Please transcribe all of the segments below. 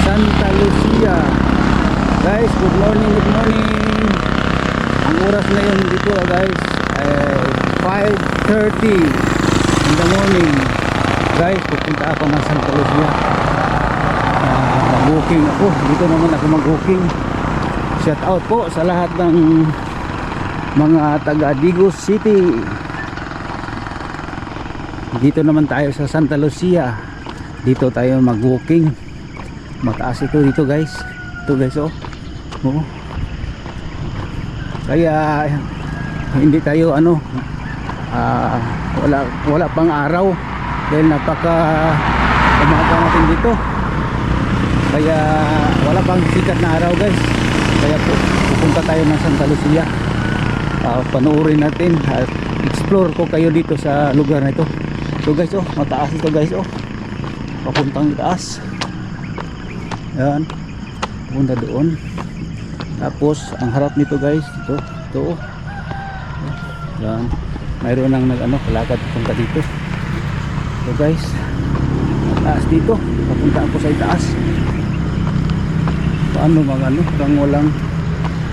Santa Lucia. Guys, good morning, good morning. Ang oras ngayon dito guys ay 5:30 in the morning. Guys, pupunta ako ng Santa Lucia. Mag-booking ako. Dito naman ako mag-booking. Shout out po sa lahat ng mga taga Digos City. Dito naman tayo sa Santa Lucia. Dito tayo mag-walking. Mataas ito dito guys. Ito guys oh. Oo. Kaya hindi tayo wala pang araw dahil napaka umaga natin dito. Kaya wala pang sikat na araw guys. Kaya pupunta tayo ng Santa Lucia. Panoorin natin at explore ko kayo dito sa lugar na ito. Ito guys oh, mataas ito guys oh. Papuntang itaas. Yan. Punta doon. Tapos ang harap nito guys, ito. Yan. Mayroon nang kalakad papunta dito. Ito guys. Mataas dito. Papunta ako sa itaas. Paano kang walang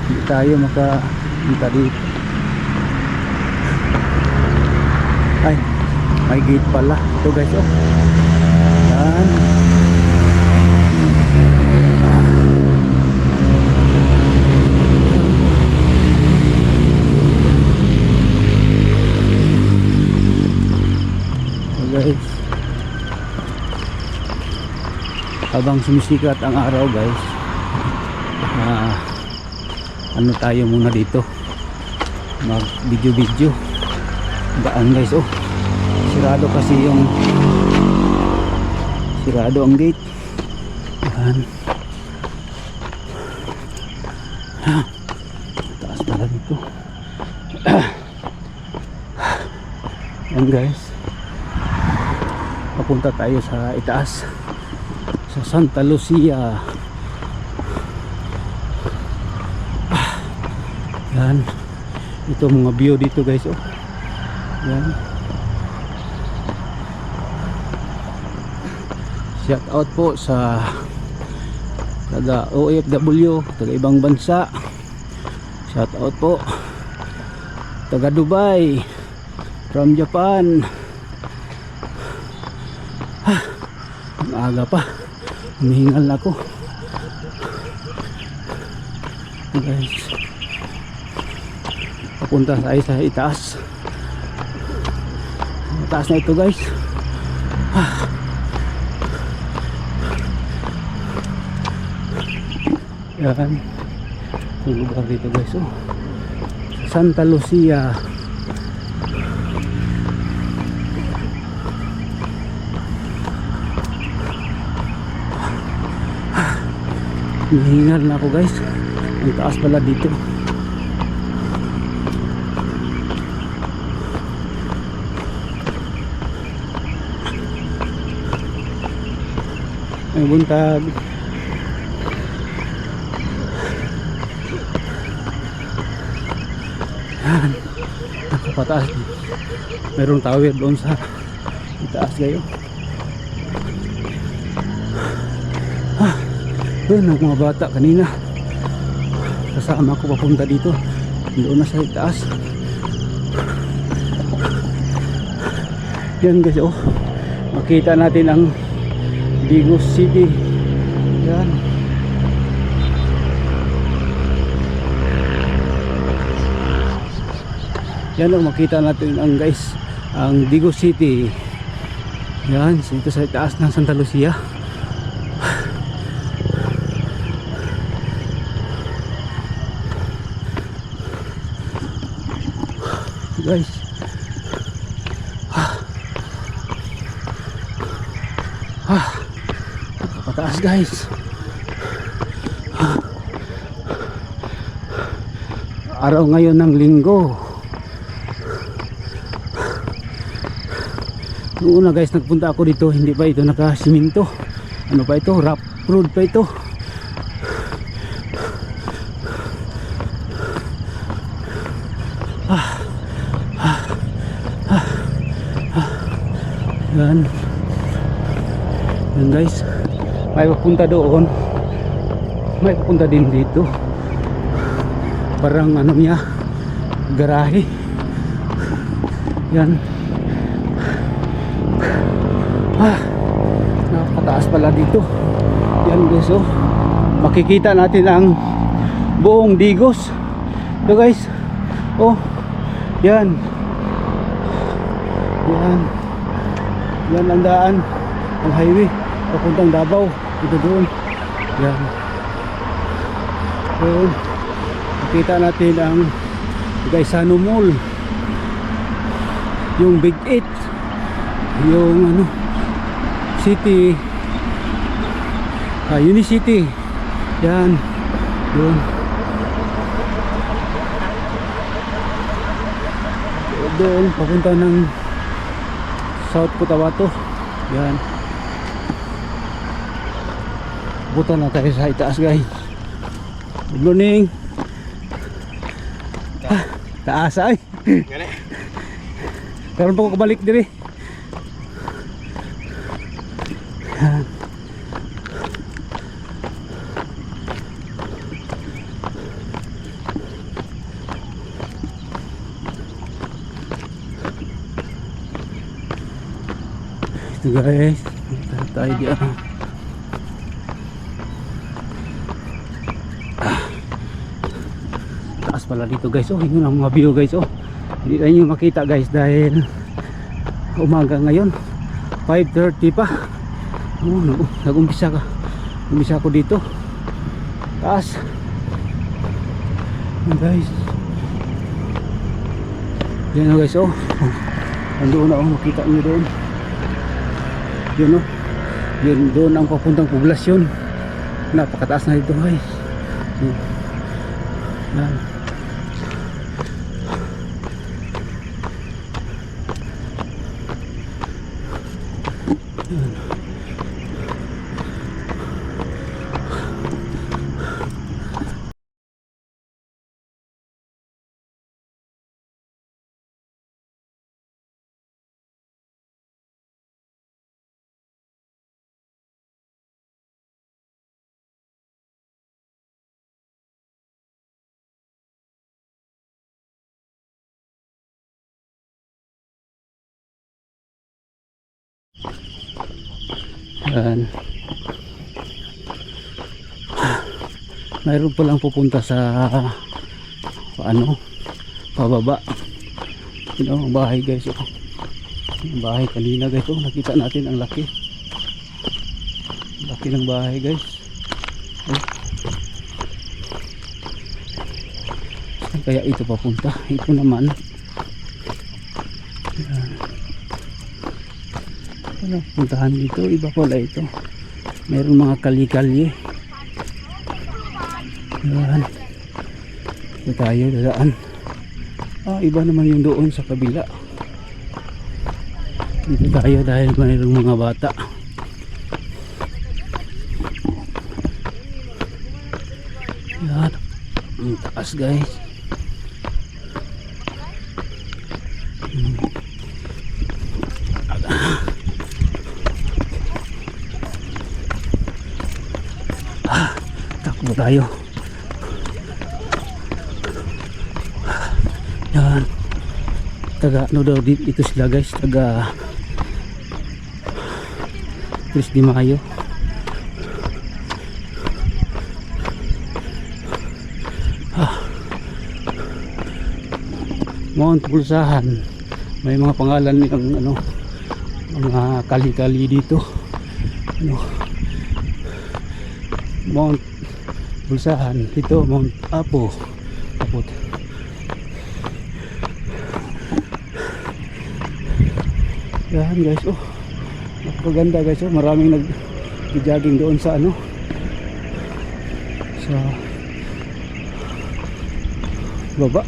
hindi tayo makapunta dito. Ay, may gate pala. Ito guys oh. Yan. Guys, habang sumisikat ang araw guys, tayo muna dito mag video daan guys oh. Sirado kasi sirado ang gate. Yan. Taas pala dito. Yan guys, papunta tayo sa itaas sa Santa Lucia. Yan, ito mga view dito guys oh. Yan. Shout out po sa taga OFW, taga ibang bansa. Shout out po taga Dubai, from Japan. Aga pa, humihingal na ako guys. Papunta tayo sa itaas. Mataas na ito guys. Yan yung lugar dito guys oh. Santa Lucia. Hihingal na ako guys. Ang taas pala dito. May buntag. Yan. Nakapataas. Mayroong tower doon sa itaas kayo. Doon ang mga bata kanina. Kasama ko papunta dito. Doon na sa itaas. Yan guys oh. Makita natin ang Digos City. Yan. Yan ang makita natin ang guys, ang Digos City. Yan, dito sa itaas ng Santa Lucia. Guys, pataas guys. Araw ngayon ng linggo. Noong una guys, nagpunta ako dito, hindi pa ito nakasiminto. Ano pa ito? Rough road pa ito. Yan. Yan guys. may papunta doon, may papunta din dito. Parang ano niya, garahe. Yan. Nakakataas pala dito. Yan guys, oh. Makikita natin ang buong Digos. Ito guys. Oh. Yan. Yan. Yan ang daan, ang highway papuntang Davao. Ito doon. Yan. Doon. Makita natin ang Gaisano Mall, yung Big 8, yung ano, City, Unicity. Yan. Doon. Doon papunta ng South Cotabato. Yan. Buta na tayo sa itaas guys. Good morning. Taas ay. Karon pa ko balik diri. Yan. Ito guys, tayo diyan. Taas pala dito guys, oh, yun ang mga view guys, oh. Hindi na nyo makita guys dahil umaga ngayon, 5:30 pa. Oh, nag-umpisa ko dito. Taas. Yan guys. Yan oh guys, oh. Nandoon na, oh, makita nyo doon. Yun, oh. Yun doon ang papuntang poblasyon. Napakataas na dito guys. Yan. Yan. Mayroon palang pupunta sa ano, pababa. Yun ang bahay guys, oh. Ang bahay kanina guys, oh. Nakita natin ang laki. Laki ng bahay guys, oh. Saan kaya ito papunta? Ito naman. Yan. Wala puntahan dito, iba pala ito. Mayroon mga kali-kalye. Yan. Ito tayo dadaan. Iba naman yung doon sa kabila. Dito tayo dahil mayroong mga bata. Yan. Ang taas guys. Takbo tayo. Yan. Taga ano daw dito sila guys, taga 3 de Mayo. Mount Pulsahan. May mga pangalan ng ano, mga kali-kali dito. Ano? Mount Pulsahan, ito Mount Apo. Apot. Yan guys, oh. Napakaganda guys, oh. Maraming nag-jogging doon sa ano, sa baba.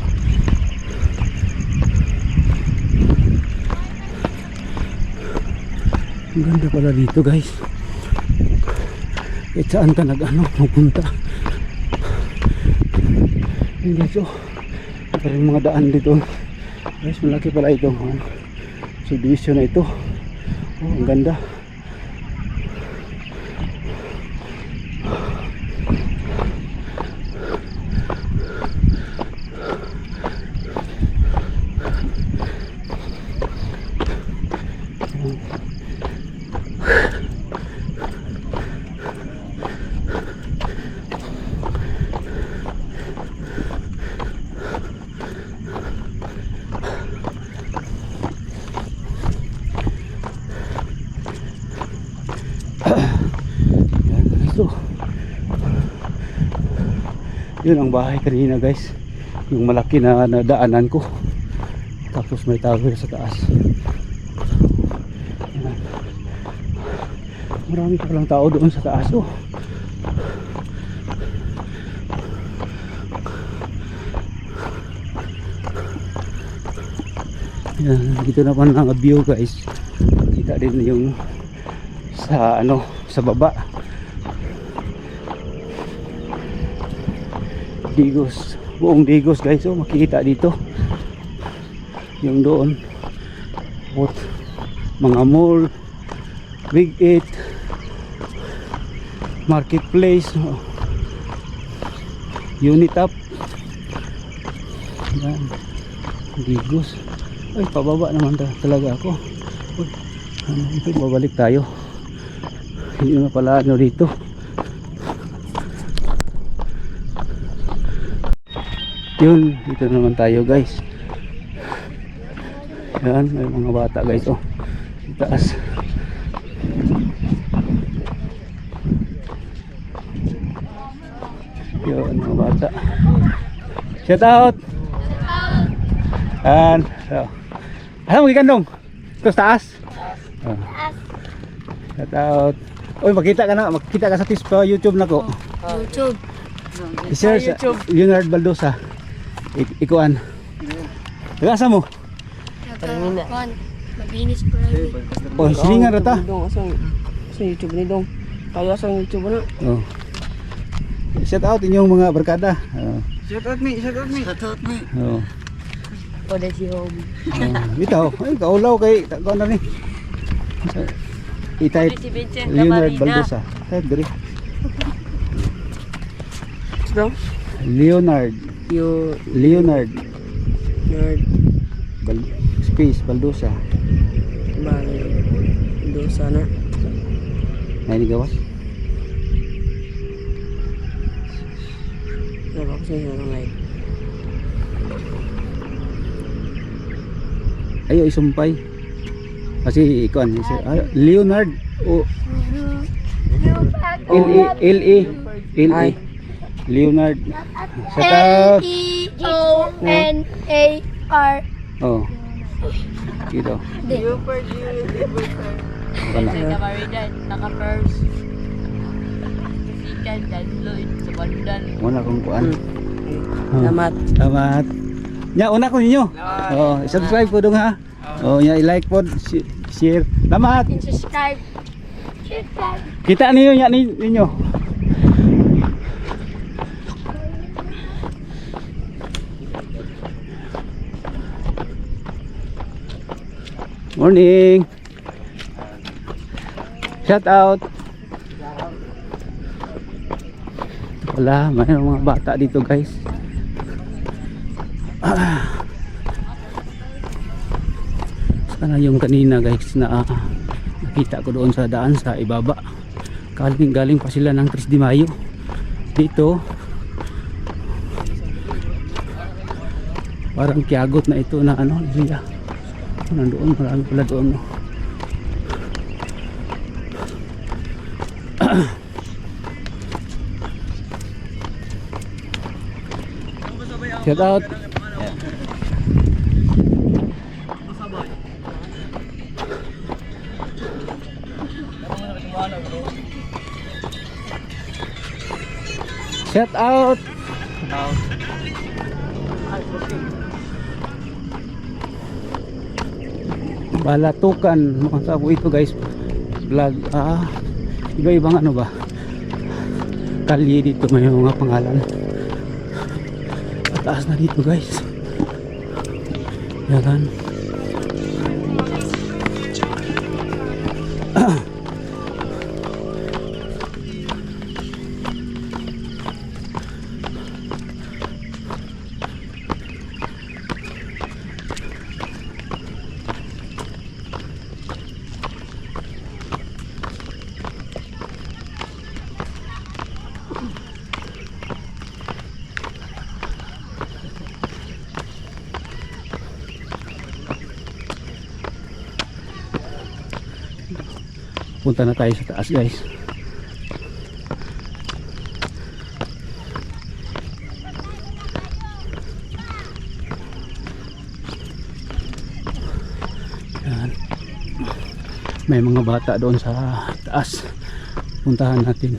Ang ganda pala dito guys. Kahit saan ka nag-ano, pupunta. Yan guys, oh. Parang mga daan dito guys, malaki pala ito. Subdivision na ito. Oh, ang ganda. to. Yun ang bahay kanina guys, yung malaki na nadaanan ko. Tapos may tower sa taas. Yan. Marami pa lang tao doon sa taas oh. Yan, dito naman ang view guys. Kita din yung sa ano, sa baba. Digos, buong Digos guys, oh, makikita dito. Yung doon. Mga mall, Big 8, marketplace, oh. Unitap. Yan. Digos. Ay, pababa naman talaga ako. Uy, ano ito, babalik tayo. Hindi na pala ano dito. Yun, dito naman tayo guys. Yan, may mga bata guys oh. Taas. Yun, mga bata. Shout out. And so, ano mo gikandong? Ito sa taas? Oh. Shout out. Uy, makita ka sa YouTube na ko. YouTube. I-share sa Leonard Baldosa. Ikuan. Tagasa mo? Mabinis pa rin. Oh, silingan rata. Sa YouTube ni dong. Kaya sa YouTube na. Oh. Shout out inyong mga barkada. Oh. Shout out me. Oh. O na si Home. Bitaw, ay kaulaw kay tagaw na ni. I-type Si Vincent Leonard Camarina. Baldosa. Type diri. Dong. Leonard Nerd. Space Baldosa. Baldosa na. Nay ni gawas. Wala ko sa isang like. Ayo isumpay. Kasi ikuan Leonard o LE Leonard. Shout out. Leonar. Oh. Dito. Wala. Camarina, naka-first. Sikan, download sa bandan. Wala kong kuan. Salamat. Salamat. Nya una ko ninyo. Oh, subscribe ko dong ha. Oh, nya i-like po, share. Salamat. Subscribe. Kita niyo nya ninyo. Morning. Shout out. Wala, mayroong mga bata dito guys. Sana yung kanina guys na nakita ko doon sa daan sa ibaba. Galing pa sila ng 3 de Mayo. Dito parang kiagot na ito na ano, area. Nandoon, marami pala doon no? Shout out. Shout out. Balatukan mga sabo ito guys, vlog iba-ibang ano ba kalye dito, may mga pangalan. Taas na dito guys. Yan. Punta na tayo sa taas guys. may mga bata doon sa taas. Puntahan natin.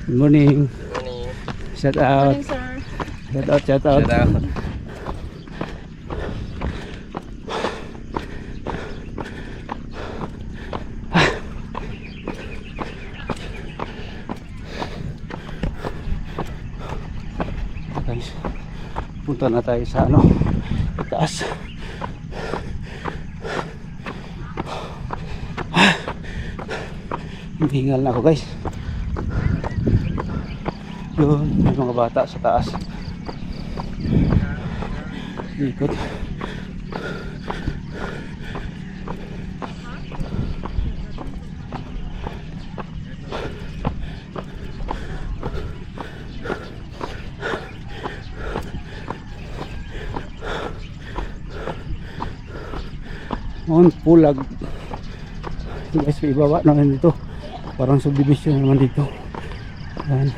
Good morning. Shout out. Morning, sir. Shout out, shout out. Guys, punta na tayo sa ano, taas. Hingal na ako guys. Yun, may mga bata sa taas. Ikot. Mohon pulag. Ito guys, may ibaba naman dito. Parang subdivision naman dito. Yan.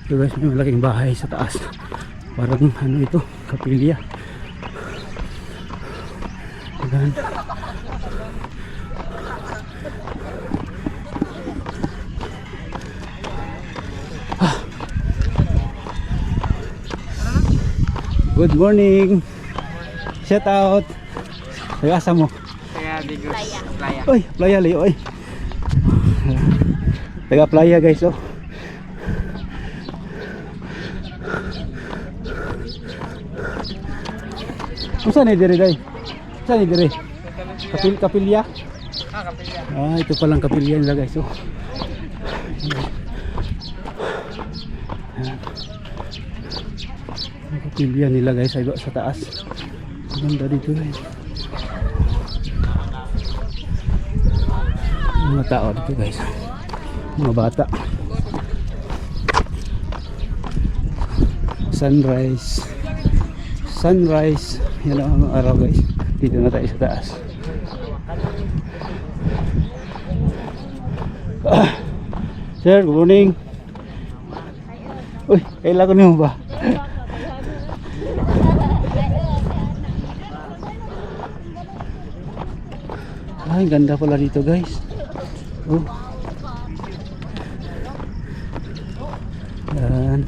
Ito guys, may malaking bahay sa taas. Parang ano ito, kapilya. Yan. Good morning. Shout out. Nag-asa mo? Kaya Digos, playa. Oy, playa Leo, oy. Taga playa guys, oh. Saan ni dire day? Saan ni dire? Kapilya? Kapilya. Ah, ito palang kapilya nila guys, oh. Kapilya nila guys, ay sa taas. Ganda dito guys. Mga tao dito guys, mga bata. Sunrise, yan ang araw guys. Dito na tayo sa taas. Sir, good morning. Uy, kailan ko niyo ba? Ay, ganda pala dito guys. Oh. Yan.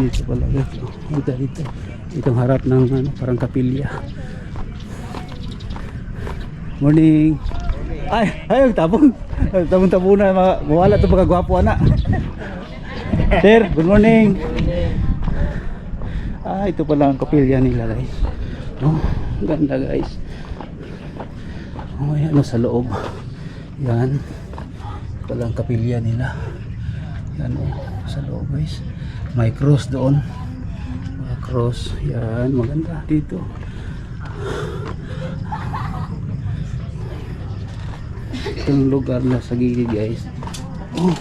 Dito pala guys. Oh, dito. Itong harap ng ano, parang kapilya. Morning. Ay, tabon. Tabon na mawala to pagka gwapo ana. Sir, good morning. Ito pala ang kapilya nila guys. Oh, ganda guys. Oh, ano sa loob. Yan. Palang kapilya nila. Yan oh, sa loob guys. May cross doon. May cross. Yan, maganda dito. Itong lugar na sa gilid guys. Oh,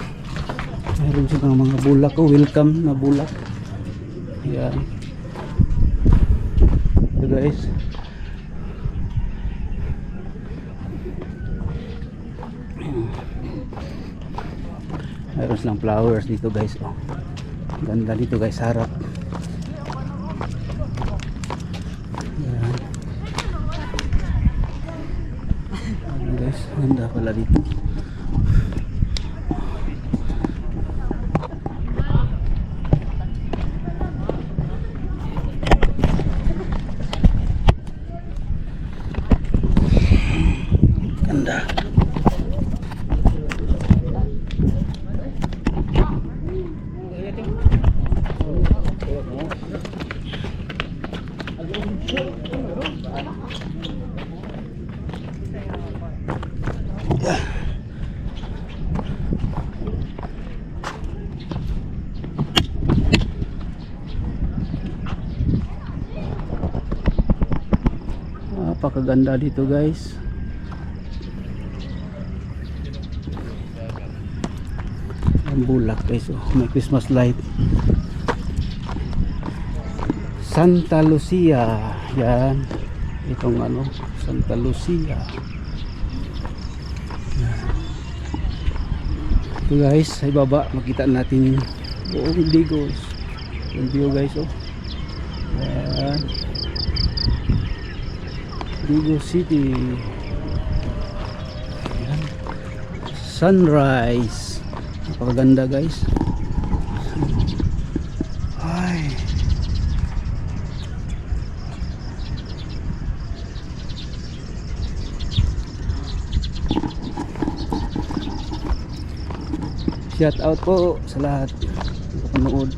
mayroon silang mga bulak. Oh, welcome na bulak. Yan. Ito guys. Mayroon silang flowers dito guys. Oh, ganda dito guys, harap. Yan. Ayan guys, ganda pala dito. Ganda. Napakaganda dito guys. Ang bulak guys, oh, may Christmas light. Santa Lucia. Yan. Itong ano, Santa Lucia. Yan. Ito guys, sa ibaba makita natin yung buong Digos. Yung view guys, oh. Yan. Digos City. Yan. Sunrise. Napakaganda guys. Ay. Shout out po sa lahat ng panood.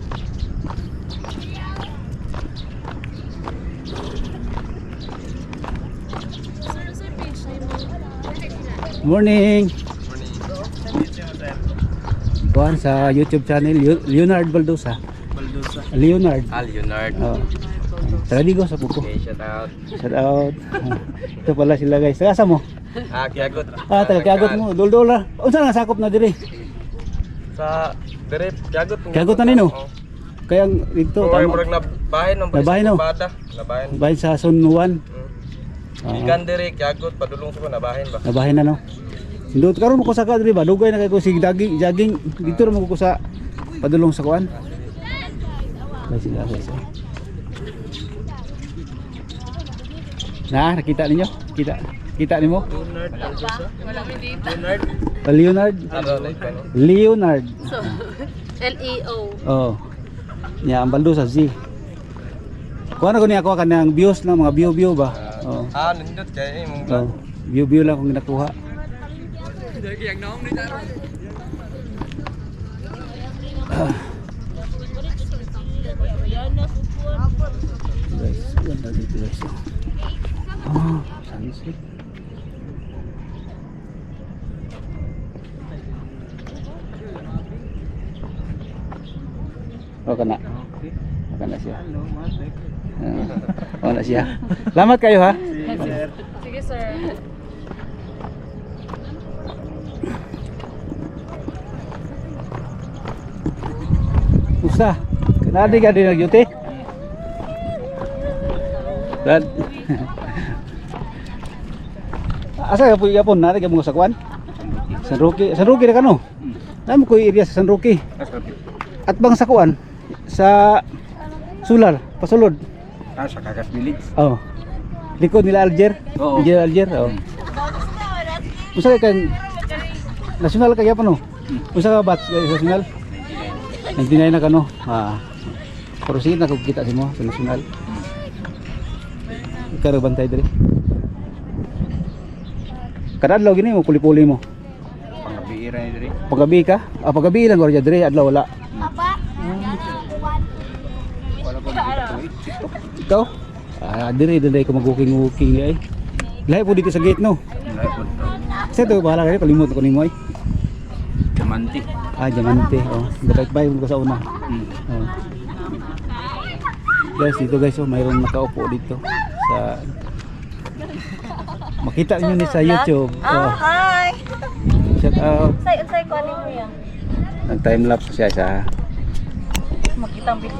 Morning. Kuhan sa YouTube channel Leonard Baldosa. Leonard. Leonard. Oh. Taga Digos sa Puko. Okay, shout out. Shout out. Ito pala sila guys. Taga asa mo? Kiagot. Taga Kiagot mo. Dol-dol ra. Unsa nga sakop na diri? Sa Direp, Kiagot. Kiagot na nino. Kaya dito Tama. tama. Murag nabahin ng Nabahin, no? Nabahin. Bahin sa Sunwan. Ikan diri Kiagot padulong sa nabahin ba. Nabahin na no. Sindot karon mo ko sa kadri ba dugay na kay ko sig jogging dito ra mo ko sa padulong sa kuan. Guys sila guys. Nah, nakita ninyo? Kita nimo? Leonard. Leonard. Ano like ano? Leonard. So, L-E-O. Oh. Nya ang baldo sa Z. Kuha na ko niya ako kanang views na mga view ba. Oh. Nindot kay imong Oh. View lang akong ginakuha. Guys, ganda dito guys. Oh, sunset. Oh, kana. Kana siya. Oh, na siya. Salamat kayo ha. Sige, sir. Usa. Kanadi ka din nag-duty? Dad. Asa ka po yapon na ka mo sa kwan? San Roque. San Roque na kano? Namo ko area sa San Roque. At bang sa kuan sa Sular, pasulod. sa Kagas Village. Oh. Likod nila Alger. Oo. Alger. Oh. Usa ka national kaya pa no? Usa ka batch national? 99 na kano. Pero sige na kung kita si mo sa national. Ikaw bantay diri. Kadadlaw gini mo puli-puli mo. Panggabi ra ni diri. Pagabi ka? Pagabi lang wala diri adlaw wala. Ikaw? Diri ko mag-walking ay. Lahi po dito sa gate no. Sa to bahala kayo kalimot ko nimo ay. Diamante. Diamante. Oh, gabay mo ko sa una. Oh. Guys, dito guys, mayroong nakaupo dito sa makita niyo ni sa YouTube. Oh. Hi! Shout out. Say ko ano mo yan? Nag-time lapse siya sa Makitang video.